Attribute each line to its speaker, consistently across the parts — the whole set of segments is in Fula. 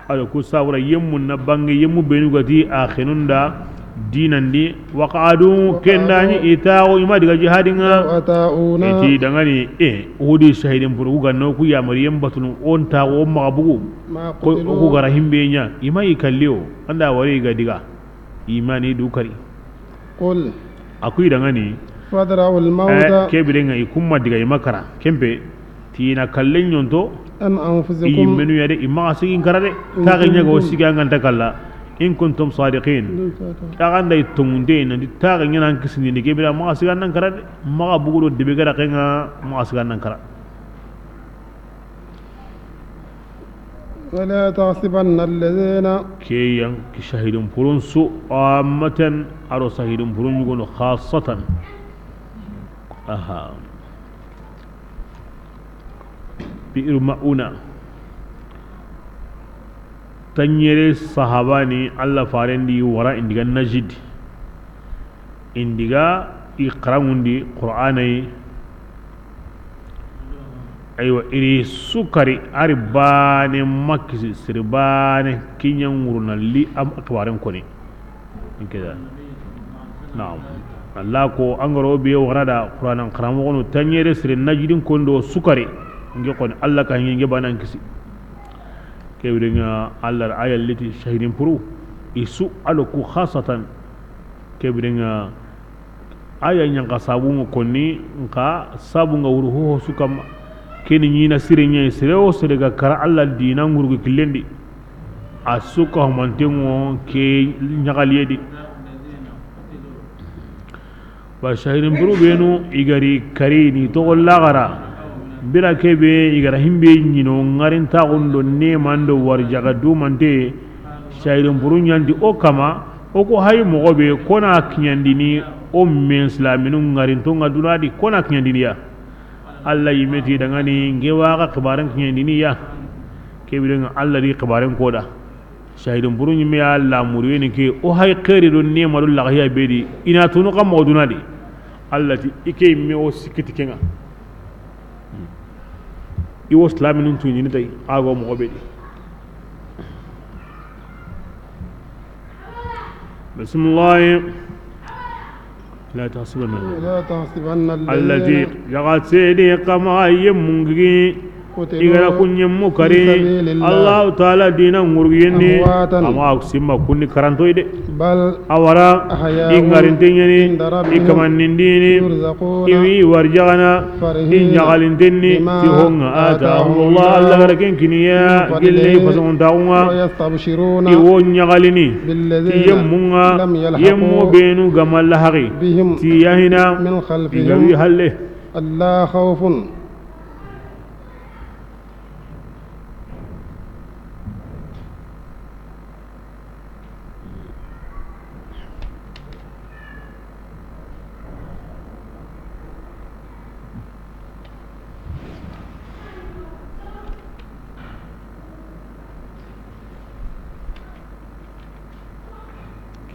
Speaker 1: ado ku sawra yemmu na bangi yemmu benu gati akhinunda dinandi waqadu kendani itaawo ima diga jihadinga eti dangani odi shahidin buru ganno ku ya maryam batun on tawo mabugu ko ku gara himbe nya ima ikalliyo anda wari ga diga imani dukari
Speaker 2: qul
Speaker 1: akui dangani
Speaker 2: fadrawul mauta
Speaker 1: kebirenga ikumma diga imakara kempe tina kallen nyonto
Speaker 2: an anfusikum
Speaker 1: imenu yade ima asigin karade ta ganya go siga nganta kala in kuntum sadiqin tagan day tungunde na di tagan yana kisini ni gebira ma asigan nan karade ma bugudo debe gara kenga ma asigan nan kara
Speaker 2: ولا تحسبن الذين
Speaker 1: كيان كشهيدون فرون سو عامة أرو شهيدون فرون يقولوا خاصة أها بئر مؤونة تنيري صحاباني الله فارندي ورا انديغا نجد انديغا اقراموندي قرآني أيوة إلي سكري أرباني مكسي سرباني كينيان ورنا لي أم أكبارن كوني كذا نعم الله كو أنغرو بيو غرادا قرآن قرامو تنيري سر نجدين كوندو سكري نجي قوني الله كان ينجي بانا نكسي كيبرنا الله الآية التي شهدين برو يسوء ألوكو خاصة كيبرنا آية ينقى سابون كوني نقى سابون وروحو سكام كيني نينا سيرينيا سيريو سيريغا كرا الله دينا ngurgu killendi asuka humantengo ke nyagali yedi ba shahirin buru benu igari karini to lagara bila kebe igara himbe nyino ngarin ta gondo ne mando warjaga du mande shahirin buru nyandi o kama o ko hay mogobe kona kinyandini o men islaminu ngarin to ngadunadi kona kinyandini ya Allah yimeti dangani ngewaga kibaran kinyandini ya kebiren Allah di kibaran koda shahidun burun yimi Allah murweni ke o hay khairi don ne marul lahiya bedi ina tunu kam modunadi Allah ti ike mi o sikiti kenga iwo islamin tuni ni tay ago mo bedi bismillah لا تحسبن الذي يغاد سيدي كما يمغي igara kunye mukari Allah ta'ala dina ngurgiyeni ama aksima kunni karantoide awara ingarintenyeni ikamanindini iwi warjagana injagalinteni tihonga atahullah Allah garaken kiniya gille fason taunga iwo nyagalini tiyemmunga yemmo benu gamalla haqi tiyahina igawi halle
Speaker 2: Allah khawfun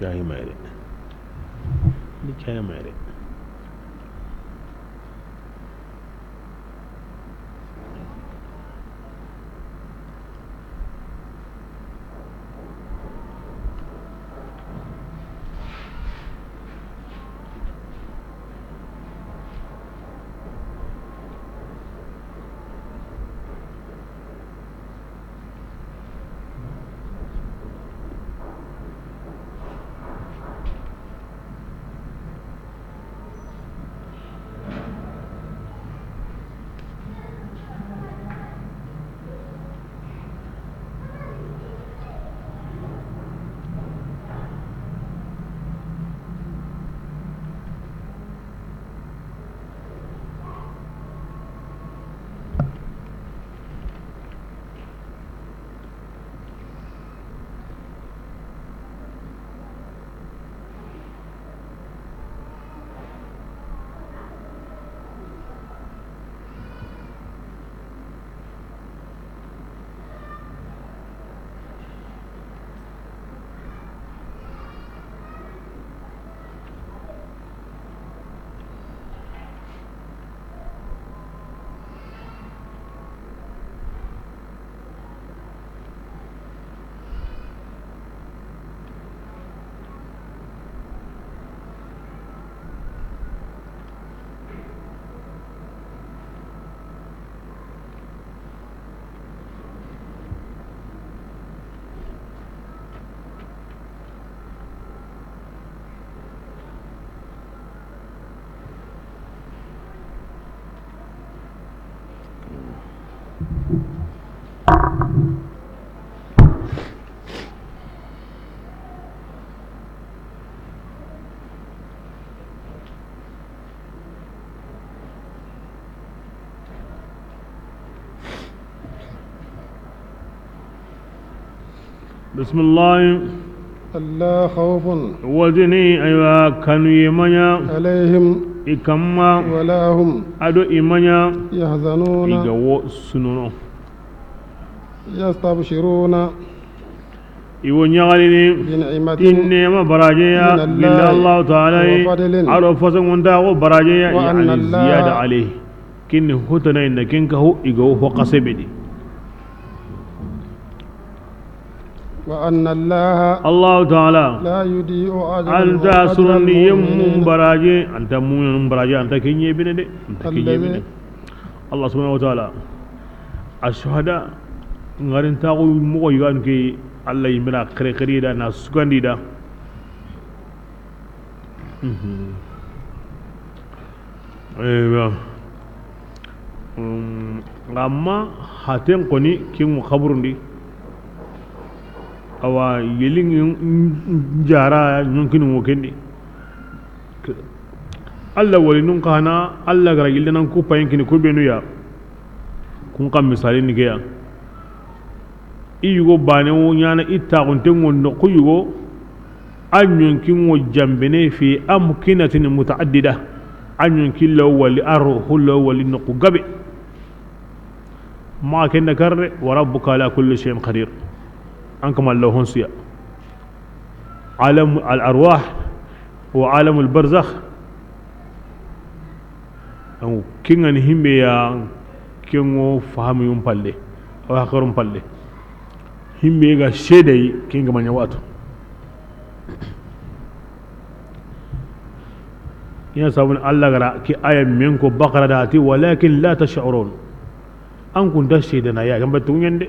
Speaker 1: क्या ही मेरे लिखा है मेरे بسم الله
Speaker 2: ألا خوف
Speaker 1: وجني أيوا كانوا يمنيا
Speaker 2: عليهم
Speaker 1: إكما
Speaker 2: ولا هم
Speaker 1: أدو إمنيا
Speaker 2: يحزنون
Speaker 1: إيجاو سنونو
Speaker 2: يستبشرون
Speaker 1: إيو نيغاليني
Speaker 2: بنعمة
Speaker 1: إنما براجيا
Speaker 2: من
Speaker 1: بالله الله تعالى
Speaker 2: وفضل
Speaker 1: على فسن ونداغو براجيا
Speaker 2: وأن
Speaker 1: يعني
Speaker 2: الله
Speaker 1: زيادة عليه كن هتنا إن كنك هو إيجاو هو قصبدي
Speaker 2: وأن الله
Speaker 1: الله تعالى
Speaker 2: لا يضيع
Speaker 1: أنت
Speaker 2: أجر
Speaker 1: سرني يم
Speaker 2: المؤمنين
Speaker 1: براجي أنت مؤمن براجي أنت كيني بندي أنت كيني بندي الله سبحانه وتعالى الشهداء ngarin taxu moxo yigan ke allah yimina xere xerida na sugandida amma haten koni kin khaburundi awa yelin jara nyonkin mo kendi allah wali nun kana allah gara yilnan ku payin kini ko benu ya kun kam misali ni ge ya iyugo bane wo nyana itta gonte ngonno ko yugo anyun kin wo jambene fi amkinatin mutaaddida anyun kin law wali arhu law wali no gabe ma ken karre wa rabbuka ala kulli shay'in qadir ankum allahun siya alam al arwah wa alam al barzakh aw kingan himbe ya kingo fahamu yum palle wa akharum palle himbe ga shedai kinga manya wato ya sabun Allah gara ki ayan min ko bakara da ti walakin la tash'urun an kun da shedana ya gamba tun yande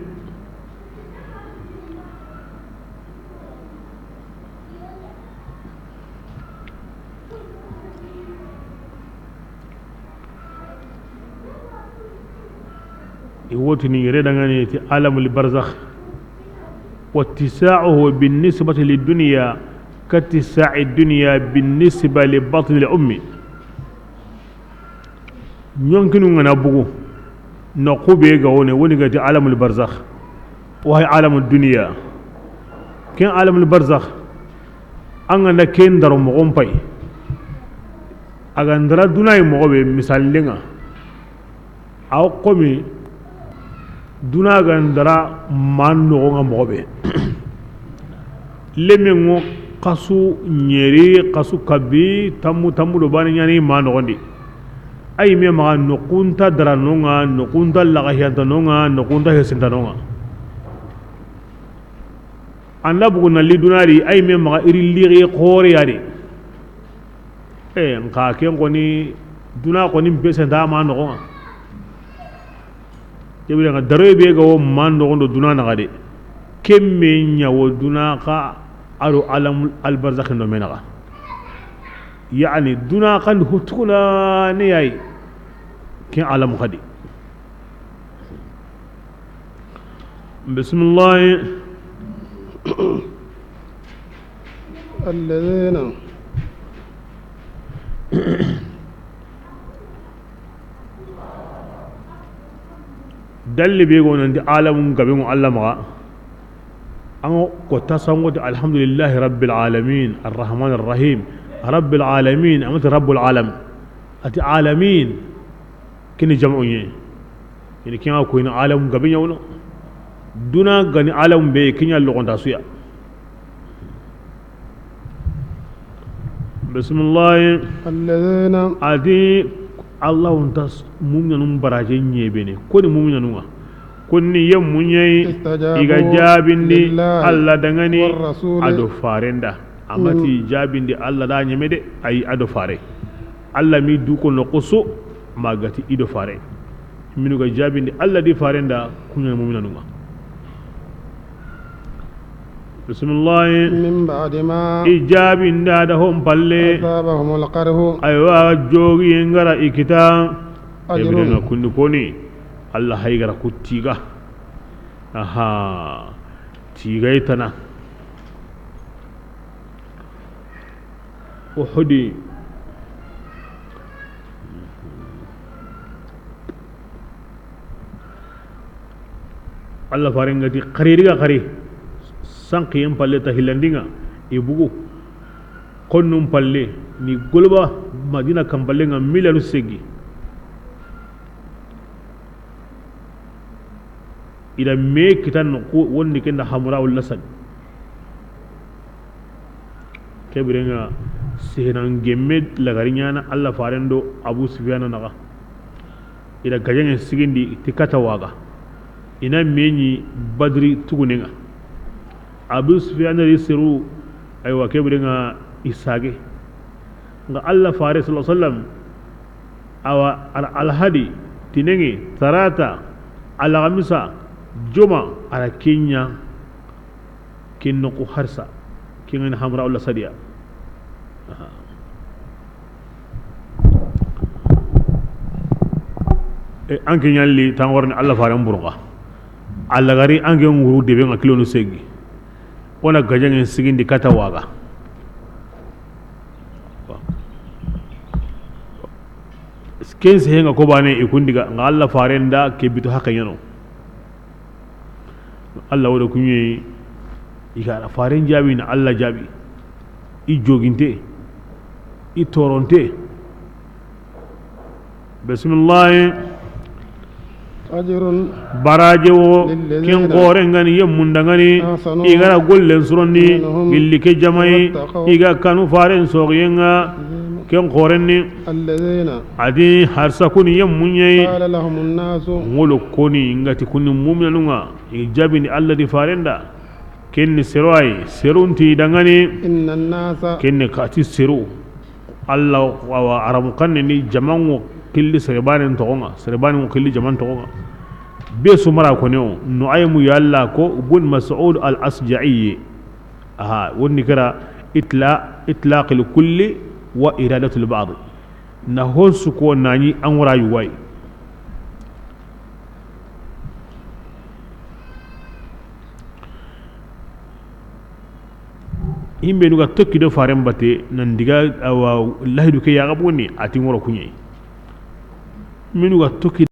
Speaker 1: iwotini redangani ti alamul barzakh واتساعه بالنسبة للدنيا كاتساع الدنيا بالنسبة لبطن الأم يمكن أن نبغو نقوب يجاون ونجد عالم البرزخ وهي عالم الدنيا كان عالم البرزخ أنا كين درو مغوم باي أغندرا دنيا مغوبي مثال لنا أو قومي duna gandara man no nga mobe lemengo kasu nyeri kasu kabi tamu do bani nyani man gondi ay me ma no kunta dara no nga no kunta la ga yanta no nga no kunta hesinta no nga anda bugu na li dunari ay me ma iri liri khore yari nka ken goni duna ko ni pesa da man no nga jebile nga daro be go mando gondo duna na gade kemme nya wo duna ka aro alam al barzakh no menaga yani duna kan hutkuna ne yayi kin alam khadi bismillah
Speaker 2: الذين
Speaker 1: dalli be gonon di alamun gabe mu Allah ma an ko tasango alhamdulillahi rabbil alamin arrahmanir rahim rabbil alamin amata rabbul alam ati alamin kini jam'u ye kini kin ko ina alamun gabe nyawno duna gani alamun be kinya lokonta suya bismillah
Speaker 2: الذين
Speaker 1: adi Allah unta mumna num baraje nyebe ne ko ni mumna numa kunni yam munyai iga jabindi Allah dangani ado farenda amati jabindi Allah da nyeme de ay ado fare Allah mi du ko no qoso magati ido fare minu ga jabindi Allah di farenda kunya mumna numa bismillah
Speaker 2: من بعد ما
Speaker 1: ijabin da هم balle
Speaker 2: أصابهم القرح
Speaker 1: aywa jogi ngara ikita
Speaker 2: أجر
Speaker 1: ebrenga kunni koni Allah haygara kuttiga aha tigaitana uhudi Allah farengati qaririga qari sanqiyen palle ta hilandinga ibugu konnum palle ni golba madina kampalle nga milanu segi ida me kitan ko wonni kenda hamra wal lasad kebirenga senan gemme lagarinya na Allah farendo Abu Sufyan naga ida gajengen sigindi tikata waga ina menyi badri tugunenga Abu Sufyan risiru aywa kebirenga isage nga Allah fare sallallahu alaihi wasallam awa al-hadi tinenge tarata al-khamisa juma ala kenya kinno ko harsa kingen hamra wala sadiya anke nyalli tan warni Allah fare mburqa Allah gari anke nguru debe nga kilo no segi ona gajangen sigindi kata waga kense henga ko bane ikundiga nga Allah farenda ke bitu haka yano Allah wada kunye igara faren jabi na Allah jabi i joginte i toronte bismillah
Speaker 2: ajrun
Speaker 1: baraje wo ken gore ngani yemunda ngani igara gollen suronni gilli ke jamai iga kanu faren sogiyenga ken qorenni
Speaker 2: alladhina
Speaker 1: adi harsa kuni yemunye
Speaker 2: qala lahum an-nas
Speaker 1: ngolo koni ngati kuni mu'minunga ijabini alladi farenda kenni serwai serunti dangani
Speaker 2: inna an-nasa
Speaker 1: kenni kati seru Allah wa arabu kanni ni jamango killi serebanen togonga serebanen killi jaman togonga be sumara ko ne no aymu yalla ko bun mas'ud al-asja'i aha wonni kara itlaq al-kulli wa iradatul ba'd na honsu ko nani an rayu wai himbe nuga tokki do faren bate nan diga awa lahidu ke ya gaboni ati ngoro kunye minuga tokki